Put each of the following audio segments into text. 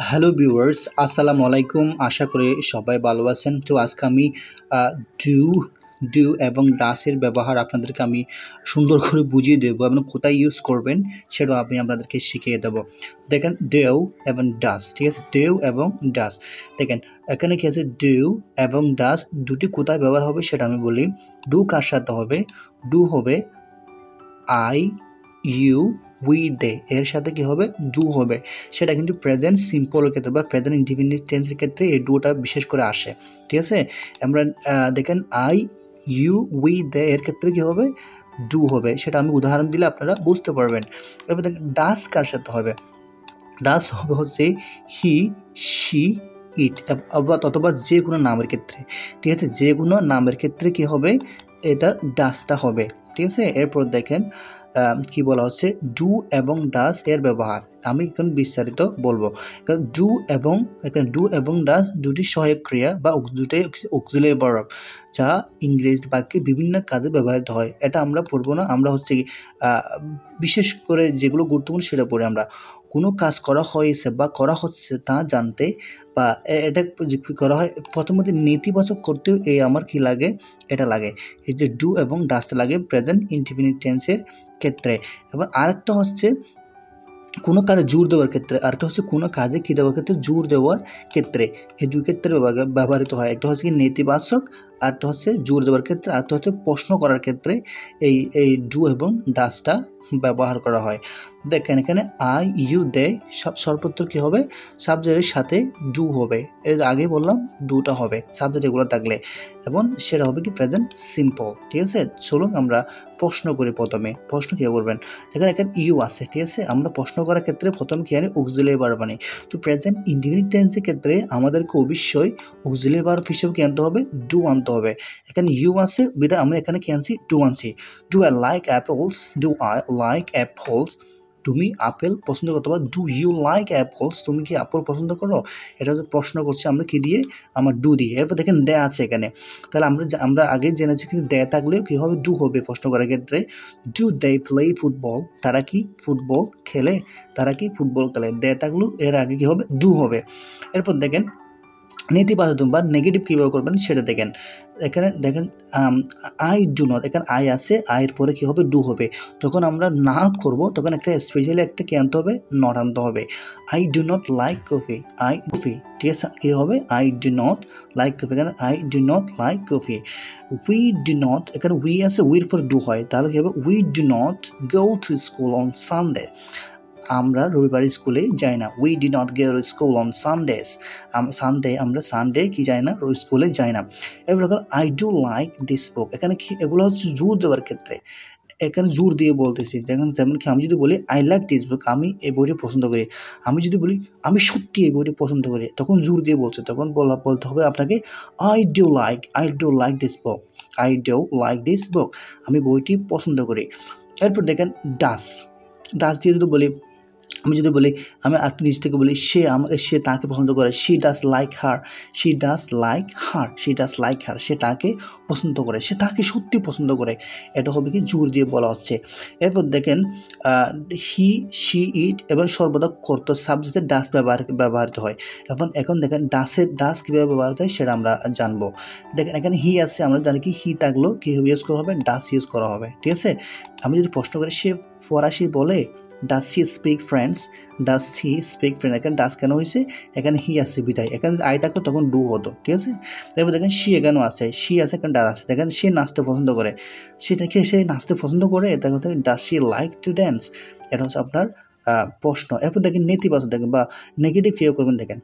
Hello viewers, আসসালামু আলাইকুম। আশা করি সবাই ভালো আছেন। তো আজকে আমি ডু ডু এবং ডাসের ব্যবহার আপনাদেরকে আমি সুন্দর করে বুঝিয়ে দেবো এবং কোথায় ইউজ করবেন সেটাও আমি আপনাদেরকে শিখিয়ে দেবো। দেখেন ডেউ এবং ডাস, ঠিক আছে? ডেউ এবং ডাস। দেখেন এখানে কি আছে, ডেউ এবং ডাস দুটি কোথায় ব্যবহার হবে সেটা আমি বলি। ডু কার সাথে হবে? ডু হবে আই, ইউ, উই, দে এর সাথে কি হবে? ডু হবে। সেটা কিন্তু প্রেজেন্ট সিম্পলের ক্ষেত্রে বা প্রেজেন্ট ইনডিফিনিট টেন্সের ক্ষেত্রে এই ডুটা বিশেষ করে আসে, ঠিক আছে? আমরা দেখেন আই, ইউ, উই, দে এর ক্ষেত্রে কি হবে? ডু হবে। সেটা আমি উদাহরণ দিলে আপনারা বুঝতে পারবেন। এবার দেখেন ডাস কার সাথে হবে? ডাস হবে হচ্ছে হি, শি, ইট অথবা যে কোনো নামের ক্ষেত্রে, ঠিক আছে? যে কোনো নামের ক্ষেত্রে কি হবে? এটা ডাসটা হবে, ঠিক আছে? এরপর দেখেন কি বলা হচ্ছে, ডু এবং ডাস এর ব্যবহার আমি এখন বিস্তারিত বলবো। কারণ ডু এবং ডাস দুটি সহায়ক ক্রিয়া বা দুটাই অক্সিলারি ভার্ব, যা ইংরেজি বাক্যে বিভিন্ন কাজে ব্যবহৃত হয়। এটা আমরা পড়বো না, আমরা হচ্ছে কি বিশেষ করে যেগুলো গুরুত্বপূর্ণ সেটা পড়ে। আমরা কোনো কাজ করা হয়েছে বা করা হচ্ছে তা জানতে বা এটা কী করা হয়, প্রথমত নেতিবাচক করতেও এই আমার কি লাগে? এটা লাগে। এই যে ডু এবং ডাস লাগে প্রেজেন্ট ইনডিফিনিট টেন্সের ক্ষেত্রে। এবার আরেকটা হচ্ছে কোনো কাজে জোর দেওয়ার ক্ষেত্রে, আরেকটা হচ্ছে কোনো কাজে কী দেওয়ার ক্ষেত্রে? জোর দেওয়ার ক্ষেত্রে। এই দুই ক্ষেত্রে ব্যবহৃত হয়। একটা হচ্ছে কি নেতিবাচক, আরেকটা হচ্ছে জোর দেওয়ার ক্ষেত্রে, আরেকটা হচ্ছে প্রশ্ন করার ক্ষেত্রে এই ডু এবং ডাসটা ব্যবহার করা হয়। দেখেন এখানে আই, ইউ, দে সর্বত্র কী হবে? সাবজেক্টের সাথে ডু হবে। এর আগে বললাম ডুটা হবে সাবজেক্ট এগুলো থাকলে, এবং সেটা হবে কি? প্রেজেন্ট সিম্পল, ঠিক আছে? চলুন আমরা প্রশ্ন করি। প্রথমে প্রশ্ন কী করবেন? এখানে ইউ আছে, ঠিক আছে? আমরা প্রশ্ন করার ক্ষেত্রে প্রথমে কি আনি? অক্সিলারি ভার্ব আনি। তো প্রেজেন্ট ইনডিফিনিট টেন্সের ক্ষেত্রে আমাদেরকে অবশ্যই অক্সিলারি ভার্ব হিসেবে কি আনতে হবে? ডু আনতে হবে। এখানে ইউ আছে বিধায় আমরা এখানে কি আনছি? ডু আনছি। Do I like apples? Do I like apples? তুমি আপেল পছন্দ করো, বা ডু ইউ লাইক অ্যাপলস? তুমি কি আপেল পছন্দ করো? এটা হচ্ছে প্রশ্ন করছি আমরা কি দিয়ে? আমার ডু দিয়ে। এরপর দেখেন দে আছে এখানে, তাহলে আমরা আগে জেনেছি কিন্তু দে থাকলেও কী হবে? ডু হবে প্রশ্ন করার ক্ষেত্রে। Do they play football? তারা কি ফুটবল খেলে? তারা কি ফুটবল খেলে? দে থাকলেও এর আগে কী হবে? ডু হবে। এরপর দেখেন নেতিবাচক বা নেগেটিভ কীভাবে করবেন সেটা দেখেন। এখানে দেখেন আই ডু নট, এখানে আই আছে, আয়ের পরে কী হবে? ডু হবে। যখন আমরা না করব তখন একটা স্পেশালি একটা কী আনতে হবে? নট আনতে হবে। I do not like coffee, coffee, ঠিক আছে? কী হবে? I do not like coffee, এখানে I do not like coffee. We do not, এখানে উই আছে, উইর পরে ডু হয়, তাহলে কী হবে? We do not go to school on Sunday. আমরা রবিবার স্কুলে যাই না। We do not go to school on Sundays. আমরা সানডে কি যাই না? স্কুলে যাই না। এবার I do like this book, এখানে কি? এগুলো হচ্ছে জোর দেওয়ার ক্ষেত্রে, এখানে জোর দিয়ে বলতেছি। যেমন কি আমি যদি বলি আই লাইক দিস বুক, আমি এই বইটি পছন্দ করি। আমি যদি বলি আমি সত্যি এই বইটি পছন্দ করি, তখন জোর দিয়ে বলছে, তখন বলতে হবে আপনাকে I do like this book, I do like this book, আমি বইটি পছন্দ করি। এরপর দেখেন ডাস দিয়ে যদি বলি, আমি যদি বলি, আমি আরেকটা নিজ থেকে বলি সে তাকে পছন্দ করে, শি ডাস লাইক হার, সে তাকে পছন্দ করে, সে তাকে সত্যি পছন্দ করে। এটা হবে কি? জোর দিয়ে বলা হচ্ছে। এরপর দেখেন হি, শি, ইট এবং সর্বদা কর্তৃ সাবজেক্টের ডাস ব্যবহৃত হয়। এখন দেখেন ডাস কীভাবে ব্যবহৃত হয় সেটা আমরা জানবো। দেখেন এখানে হি আছে, আমরা জানি কি হি থাকলেও কী ইউজ করা হবে? ডাস ইউজ করা হবে, ঠিক আছে? আমি যদি প্রশ্ন করি সে ফরাসি বলে, ডাস সি স্পিক ফ্রেন্ডস? এখানে ডাস কেন হয়েছে? এখানে হি আছে বিদায়, এখানে যদি আই থাকতো তখন ডু হতো, ঠিক আছে? তারপর দেখেন সি এখানেও আছে, এখানে ডাস আছে। দেখেন সে নাচতে পছন্দ করে, সে নাচতে পছন্দ করে, এটা কথা ডাস সি লাইক টু ড্যান্স? এটা হচ্ছে আপনার প্রশ্ন। এরপর দেখেন নেতিবাচক দেখেন বা নেগেটিভ কী করবেন দেখেন,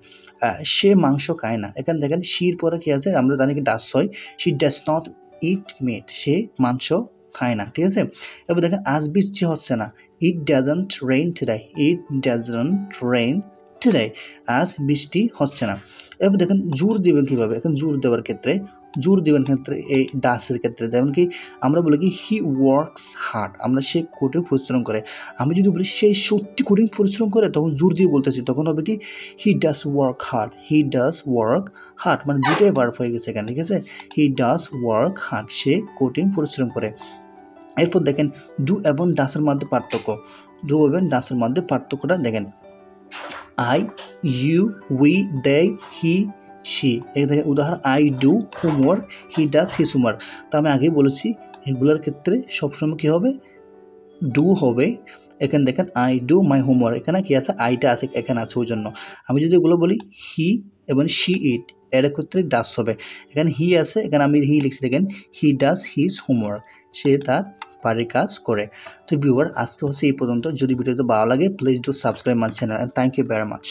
সে মাংস খায় না, এখানে দেখেন শির পরে কী আছে? আমরা জানি কি ডাস হয়, she does not eat meat, সে মাংস খায় না, ঠিক আছে? এরপর দেখেন আজ বৃষ্টি হচ্ছে না, It doesn't rain today. আজ বৃষ্টি হচ্ছে না। এবার দেখেন জোর দিবেন কীভাবে? এখন জোর দেওয়ার ক্ষেত্রে এই ডাসের ক্ষেত্রে যেমন কি আমরা বলি কি হি ওয়ার্কস হার্ড, আমরা সে কঠিন পরিশ্রম করে। আমি যদি বলি সে সত্যি কঠিন পরিশ্রম করে, তখন জোর দিয়ে বলতেছি, তখন হবে কি হি ডাস ওয়ার্ক হার্ড, মানে দুটোই ভার্ব হয়ে গেছে এখানে, ঠিক আছে? হি ডাস ওয়ার্ক হার্ড, সে কঠিন পরিশ্রম করে। এরপর দেখেন ডু এবং ডাসের মধ্যে পার্থক্যটা দেখেন। I, you, we, they, he, she. এখানে দেখেন উদাহরণ, I do homework, he does his homework. তো আমি আগেই বলেছি এগুলোর ক্ষেত্রে সবসময় কী হবে, ডু হবে। এখানে দেখেন আই ডু মাই হোমওয়ার্ক, এখানে কি আছে, আইটা আছে, এখানে আছে, ওই জন্য। আমি যদি এগুলো বলি হি এবং শি ইট, এর ক্ষেত্রে ডাস হবে। এখানে হি আছে, এখানে আমি হি লিখছি, দেখেন হি ডাজ হিজ হোমওয়ার্ক, সে তার বাড়ির কাজ করে। তো ভিউয়ার, আজকে হচ্ছে এই পর্যন্ত। যদি ভিডিওতে ভালো লাগে please do subscribe my channel, and thank you very much.